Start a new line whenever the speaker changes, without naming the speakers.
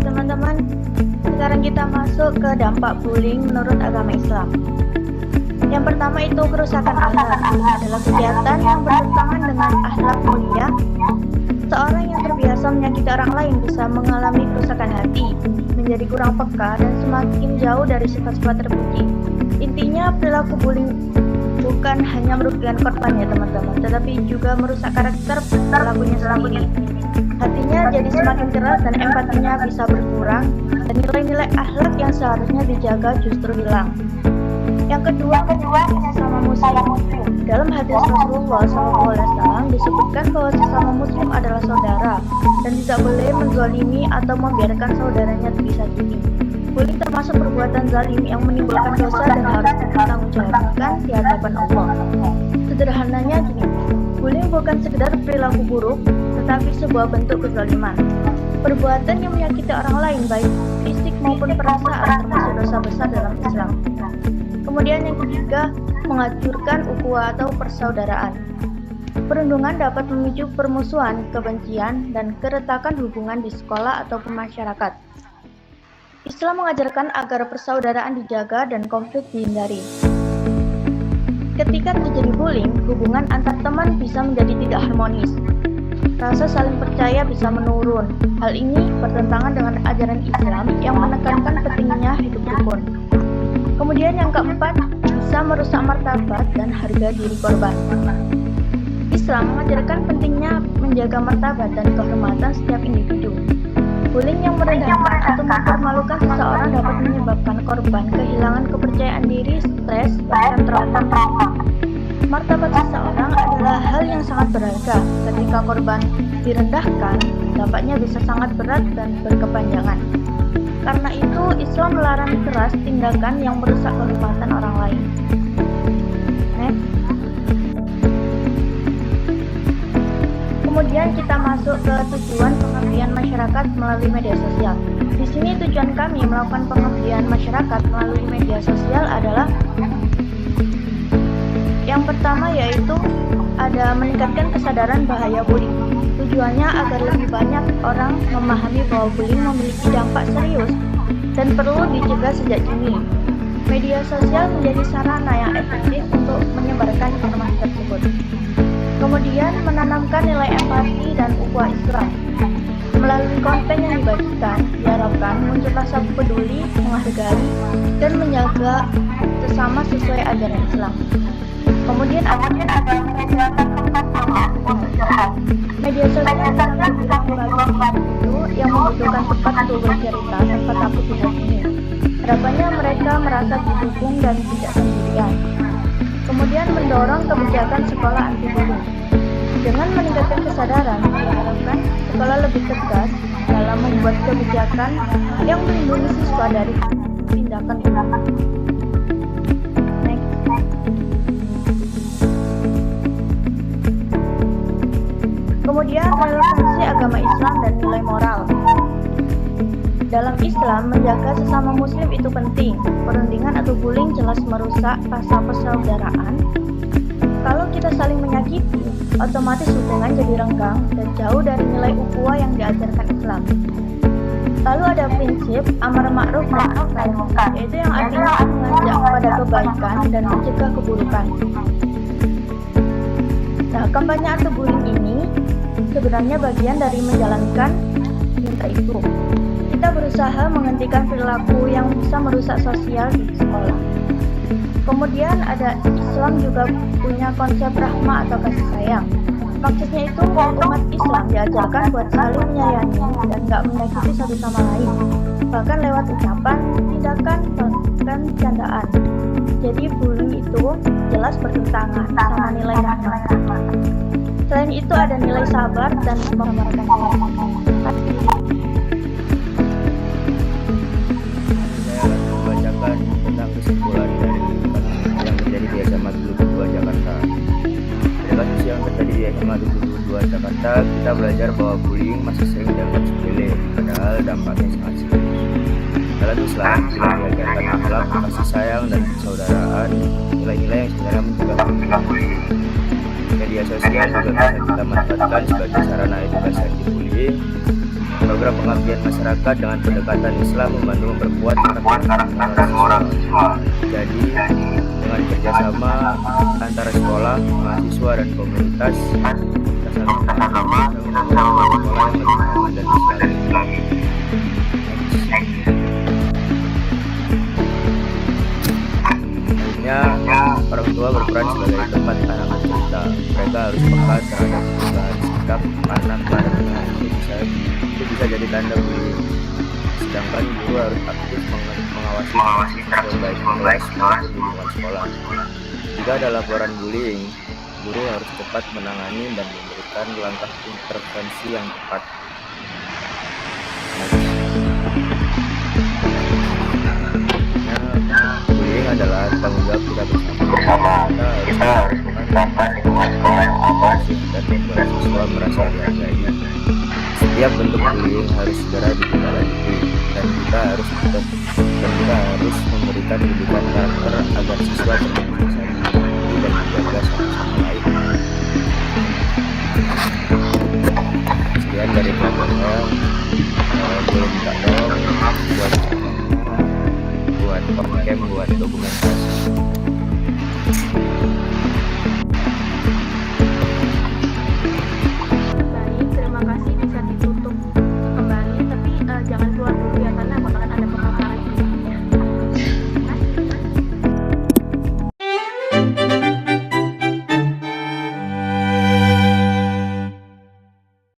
Teman-teman, sekarang kita masuk ke dampak bullying menurut agama Islam. Yang pertama itu kerusakan akhlak adalah kegiatan yang bertentangan dengan akhlak mulia. Seorang yang terbiasa menyakiti orang lain bisa mengalami kerusakan hati, menjadi kurang peka dan semakin jauh dari sifat-sifat terpuji. Intinya perilaku bullying bukan hanya merugikan korbannya teman-teman, tetapi juga merusak karakter pelakunya sendiri. Hatinya jadi semakin keras dan empatinya bisa berkurang, dan nilai-nilai akhlak yang seharusnya dijaga justru hilang. Yang kedua sesama muslim. Dalam hadis Rasulullah SAW disebutkan bahwa sesama muslim adalah saudara dan tidak boleh menzalimi atau membiarkan saudaranya disakiti. Bullying termasuk perbuatan zalim yang menimbulkan dosa dan harus ditanggungjawabkan di hadapan Allah. Sederhananya gini, bullying bukan sekedar perilaku buruk, tetapi sebuah bentuk kezaliman. Perbuatan yang menyakiti orang lain baik fisik maupun perasaan termasuk dosa besar dalam Islam. Kemudian yang ketiga, menghancurkan ukhuwah atau persaudaraan. Perundungan dapat memicu permusuhan, kebencian, dan keretakan hubungan di sekolah ataupun masyarakat. Islam mengajarkan agar persaudaraan dijaga dan konflik dihindari. Ketika terjadi bullying, hubungan antar teman bisa menjadi tidak harmonis. Rasa saling percaya bisa menurun. Hal ini bertentangan dengan ajaran Islam yang menekankan pentingnya hidup rukun. Kemudian yang keempat, bisa merusak martabat dan harga diri korban. Islam mengajarkan pentingnya menjaga martabat dan kehormatan setiap individu. Bullying yang merendahkan atau mempermalukan seseorang dapat menyebabkan korban kehilangan kepercayaan diri, stres, bahkan trauma. Martabat seseorang adalah hal yang sangat berharga. Ketika korban direndahkan, dampaknya bisa sangat berat dan berkepanjangan. Karena itu, Islam melarang keras tindakan yang merusak kehormatan orang lain. Next. Kemudian kita masuk ke tujuan pengabdian masyarakat melalui media sosial. Di sini tujuan kami melakukan pengabdian masyarakat melalui media sosial adalah yang pertama yaitu ada meningkatkan kesadaran bahaya bullying. Tujuannya agar lebih banyak orang memahami bahwa bullying memiliki dampak serius dan perlu dicegah sejak dini. Media sosial menjadi sarana yang efektif untuk menyebarkan informasi tersebut. Kemudian menanamkan nilai empati dan ukhuwah Islam. Melalui konten yang dibagikan, diharapkan muncul rasa peduli, menghargai, dan menjaga sesama sesuai ajaran Islam. Kemudian ada media sosial sangat bagi itu yang membutuhkan tempat untuk bercerita tanpa takut dihakimi. Harapannya mereka merasa didukung dan tidak sendirian. Kemudian mendorong kebijakan sekolah anti bullying. Dengan meningkatkan kesadaran, diharapkan sekolah lebih tegas dalam membuat kebijakan yang melindungi siswa dari tindakan. Kemudian relevansi agama Islam dan nilai moral. Dalam Islam, menjaga sesama muslim itu penting. Perundingan atau bullying jelas merusak rasa persaudaraan. Kalau kita saling menyakiti, otomatis hubungan jadi renggang dan jauh dari nilai ukhuwah yang diajarkan Islam. Lalu ada prinsip amar ma'ruf nahi munkar, yaitu yang artinya mengajak pada kebaikan dan mencegah keburukan. Nah, kampanye atau bullying ini sebenarnya bagian dari menjalankan perintah itu. Kita berusaha menghentikan perilaku yang bisa merusak sosial di sekolah. Kemudian ada Islam juga punya konsep rahmah atau kasih sayang. Maksudnya itu umat Islam diajarkan buat saling menyayangi dan gak menyakiti satu sama lain, bahkan lewat ucapan, tindakan, bahkan candaan. Jadi bullying itu jelas bertentangan sama nilai rahmah. Selain itu ada nilai sabar dan memaafkan.
Tentang kesimpulan dari yang terjadi di SMA 22 Jakarta. Pada kasus yang terjadi di SMA 22 Jakarta, kita belajar bahwa bullying masih sering dianggap sepele, padahal dampaknya sangat serius. Dalam Islam, bila diajarkan akhlak, kasih sayang, dan persaudaraan, nilai-nilai yang sebenarnya mencegah bullying. Media sosial juga bisa kita manfaatkan sebagai sarana edukasi anti bullying. Program pengabdian masyarakat dengan pendekatan Islam membantu memperkuat karakter moral siswa. Jadi, dengan kerjasama antara sekolah, mahasiswa, dan komunitas, kita sama-sama bisa membangun sekolah yang lebih aman dan islami. Selanjutnya, orang tua berperan sebagai tempat anak bercerita. Mereka harus peka terhadap perubahan sikap anak pada itu bisa jadi tanda bullying. Sedangkan guru harus aktif mengawasi siswa baik di kelas maupun di lingkungan sekolah. Jika ada laporan bullying, guru harus cepat menangani dan memberikan langkah intervensi yang tepat. Bullying adalah tanggung jawab kita bersama. Kita harus menciptakan lingkungan sekolah yang aman dan membuat siswa merasa dihargai. Setiap bentuk bullying harus segera ditindaklanjuti dan kita harus memberikan pendidikan karakter agar siswa termotivasi dan menjaga satu sama lain. Sekian dari pelajarannya, boleh minta tolong buat podcast, buat dokumentasi